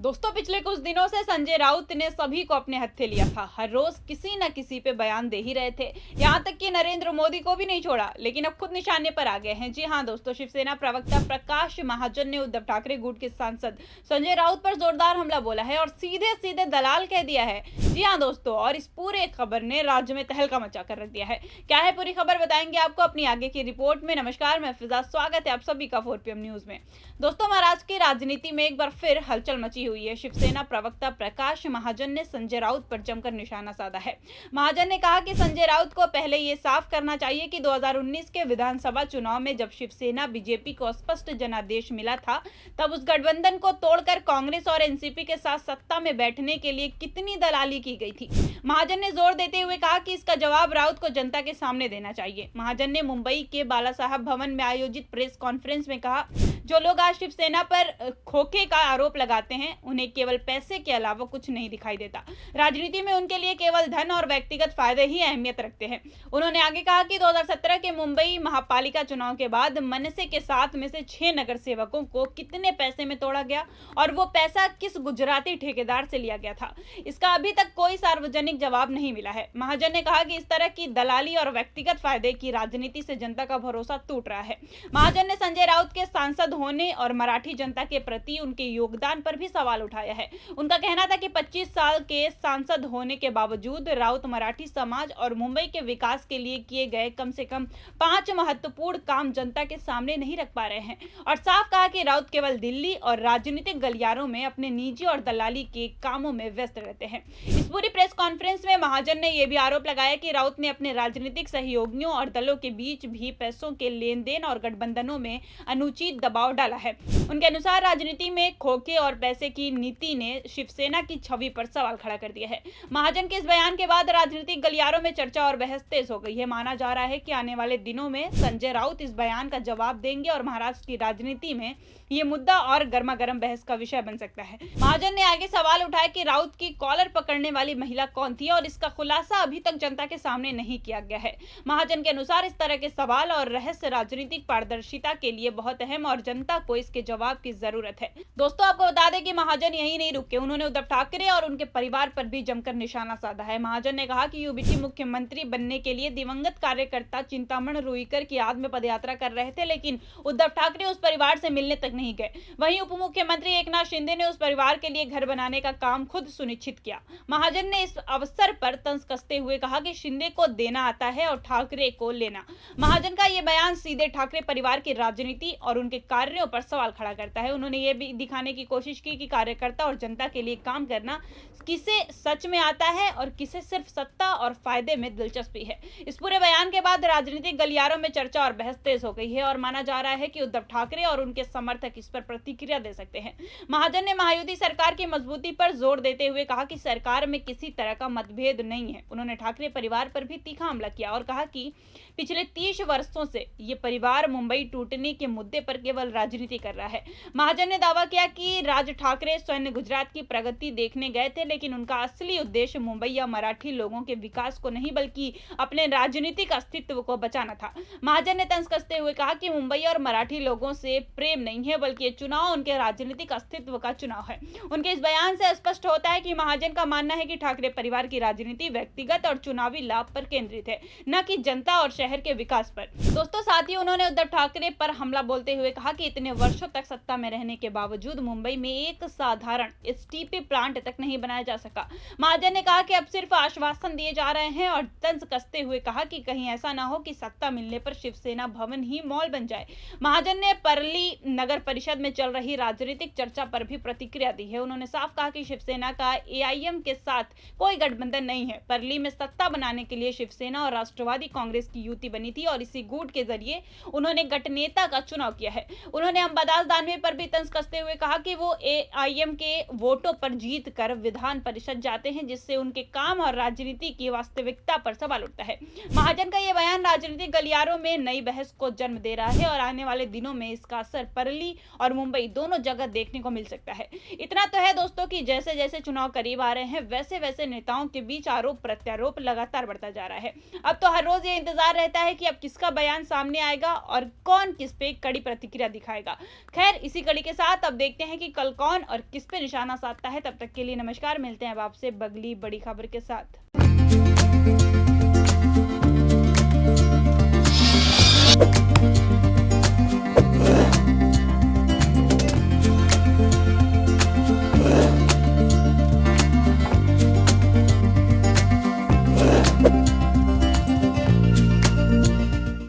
दोस्तों, पिछले कुछ दिनों से संजय राउत ने सभी को अपने हत्थे लिया था। हर रोज किसी न किसी पे बयान दे ही रहे थे। यहाँ तक कि नरेंद्र मोदी को भी नहीं छोड़ा, लेकिन अब खुद निशाने पर आ गए हैं। जी हाँ दोस्तों, शिवसेना प्रवक्ता प्रकाश महाजन ने उद्धव ठाकरे गुट के सांसद संजय राउत पर जोरदार हमला बोला है और सीधे सीधे दलाल कह दिया है। जी हाँ दोस्तों, और इस पूरे खबर ने राज्य में तहलका मचा कर रख दिया है। क्या है पूरी खबर, बताएंगे आपको अपनी आगे की रिपोर्ट में। नमस्कार, मैं फिजा, स्वागत है आप सभी का 4PM न्यूज में। दोस्तों, महाराष्ट्र की राजनीति में एक बार फिर हलचल मची हुई है। शिवसेना प्रवक्ता प्रकाश महाजन ने संजय राउत पर जमकर निशाना साधा है। महाजन ने कहा कि संजय राउत को पहले ये साफ करना चाहिए कि 2019 के विधानसभा चुनाव में जब शिवसेना बीजेपी को स्पष्ट जनादेश मिला था, तब उस गठबंधन को तोड़कर कांग्रेस और एनसीपी के साथ सत्ता में बैठने के लिए कितनी दलाली की गई थी। महाजन ने जोर देते हुए कहा कि इसका जवाब राउत को जनता के सामने देना चाहिए। महाजन ने मुंबई के बाला साहब भवन में आयोजित प्रेस कॉन्फ्रेंस में कहा, जो लोग आज शिवसेना पर खोखे का आरोप लगाते हैं, उन्हें केवल पैसे के अलावा कुछ नहीं दिखाई देता। राजनीति में उनके लिए केवल धन और व्यक्तिगत फायदे ही अहमियत रखते हैं। उन्होंने आगे कहा कि 2017 के मुंबई महापालिका चुनाव के बाद मनसे के 7 में से 6 नगर सेवकों को कितने पैसे में तोड़ा गया और वो पैसा किस गुजराती ठेकेदार से लिया गया था, इसका अभी तक कोई सार्वजनिक जवाब नहीं मिला है। महाजन ने कहा कि इस तरह की दलाली और व्यक्तिगत फायदे की राजनीति से जनता का भरोसा टूट रहा है। महाजन ने संजय राउत के सांसद होने और मराठी जनता के प्रति उनके योगदान पर भी सवाल उठाया है। उनका कहना था कि 25 साल के सांसद होने के बावजूद राउत मराठी समाज और मुंबई के विकास के लिए किए गए कम से कम 5 महत्वपूर्ण काम जनता के सामने नहीं रख पा रहे हैं, और साफ कहा कि राउत केवल दिल्ली और राजनीतिक गलियारों में अपने निजी और दलाली के कामों में व्यस्त रहते हैं। इस पूरी प्रेस कॉन्फ्रेंस में महाजन ने यह भी आरोप लगाया कि राउत ने अपने राजनीतिक सहयोगियों और दलों के बीच भी पैसों के लेन देन और गठबंधनों में अनुचित दबाव डाला है। उनके अनुसार राजनीति में खोखे और पैसे की नीति ने शिवसेना की छवि पर सवाल खड़ा कर दिया है। महाजन के इस बयान के बाद राजनीतिक गलियारों में चर्चा और बहस तेज हो गई है। माना जा रहा है कि आने वाले दिनों में संजय राउत इस बयान का जवाब देंगे और महाराष्ट्र की राजनीति में ये मुद्दा और गर्मा गर्म बहस का विषय बन सकता है। महाजन ने आगे सवाल उठाया कि राउत की कॉलर पकड़ने वाली महिला कौन थी और इसका खुलासा अभी तक जनता के सामने नहीं किया गया है। महाजन के अनुसार इस तरह के सवाल और रहस्य राजनीतिक पारदर्शिता के लिए बहुत अहम और जनता को इसके जवाब की जरूरत है। दोस्तों, आपको बता दें कि महाजन यही नहीं रुके, उन्होंने उद्धव ठाकरे और उनके परिवार पर भी जमकर निशाना साधा है। महाजन ने कहा कि यूबीटी मुख्यमंत्री बनने के लिए दिवंगत कार्यकर्ता चिंतामण रुईकर की याद में पदयात्रा कर रहे थे, लेकिन उद्धव ठाकरे उस परिवार से मिलने तक नहीं गए। वहीं उप मुख्यमंत्री एकनाथ शिंदे ने उस परिवार के लिए घर बनाने का काम खुद सुनिश्चित किया। महाजन ने इस अवसर पर तंज कसते हुए कहा कि शिंदे को देना आता है और ठाकरे को लेना। महाजन का यह बयान सीधे ठाकरे परिवार की राजनीति और उनके कार्यों पर सवाल खड़ा करता है। उन्होंने ये भी दिखाने की कोशिश की कि कार्यकर्ता और जनता के लिए काम करना किसे सच में आता है और किसे सिर्फ सत्ता और फायदे में दिलचस्पी है। इस पूरे बयान के बाद राजनीतिक गलियारों में चर्चा और बहस तेज हो गई है और माना जा रहा है कि उद्धव ठाकरे और उनके समर्थक इस पर प्रतिक्रिया दे सकते हैं। महाजन ने महायुति सरकार की मजबूती पर जोर देते हुए कहा कि सरकार में किसी तरह का मतभेद नहीं है। उन्होंने ठाकरे परिवार पर भी तीखा हमला किया और कहा कि पिछले 30 वर्षों से ये परिवार मुंबई टूटने के मुद्दे पर केवल राजनीति कर रहा है। महाजन ने दावा किया कि राज ठाकरे स्वयं गुजरात की प्रगति देखने गए थे, लेकिन उनका असली उद्देश्य मुंबई या मराठी लोगों के विकास को नहीं बल्कि अपने राजनीतिक अस्तित्व को बचाना था। महाजन ने तंज कसते हुए कहा कि मुंबई और मराठी लोगों से प्रेम नहीं है, बल्कि ये चुनाव उनके राजनीतिक अस्तित्व का चुनाव है। उनके इस बयान से स्पष्ट होता है कि महाजन का मानना है कि ठाकरे परिवार की राजनीति व्यक्तिगत और चुनावी लाभ पर केंद्रित है, न कि जनता और शहर के विकास पर। दोस्तों, साथ ही उन्होंने उद्धव ठाकरे पर हमला बोलते हुए कहा कि इतने वर्षों तक सत्ता में रहने के बावजूद मुंबई में एक साधारण एसटीपी प्लांट तक नहीं बनाया जा सका। महाजन ने कहा कि अब सिर्फ आश्वासन दिए जा रहे हैं और तंज कसते हुए कहा कि कहीं ऐसा ना हो कि सत्ता मिलने पर शिवसेना भवन ही मॉल बन जाए। महाजन ने परली नगर परिषद में चल रही राजनीतिक चर्चा पर भी प्रतिक्रिया दी है। उन्होंने साफ कहा कि शिवसेना का एआईएम के साथ कोई गठबंधन नहीं है। परली में सत्ता बनाने के लिए शिवसेना और राष्ट्रवादी कांग्रेस की युति बनी थी और इसी गुट के जरिए उन्होंने गठनेता का चुनाव किया है। उन्होंने अंबादास दानवे पर भी तंज कसते हुए कहा कि वो एआईएम के वोटों पर जीत कर विधान परिषद जाते हैं, जिससे उनके काम और राजनीति की वास्तविकता पर सवाल उठता है। महाजन का यह बयान राजनीतिक गलियारों में नई बहस को जन्म दे रहा है और आने वाले दिनों में इसका असर परली और मुंबई दोनों जगह देखने को मिल सकता है। इतना तो है दोस्तों कि जैसे जैसे चुनाव करीब आ रहे हैं, वैसे वैसे नेताओं के बीच आरोप प्रत्यारोप लगातार बढ़ता जा रहा है। अब तो हर रोज ये इंतजार रहता है कि अब किसका बयान सामने आएगा और कौन किस पे कड़ी प्रतिक्रिया दिखाएगा। खैर, इसी कड़ी के साथ अब देखते हैं कि कल कौन और किस पे निशाना साधता है। तब तक के लिए नमस्कार, मिलते हैं अब आपसे अगली बड़ी खबर के साथ।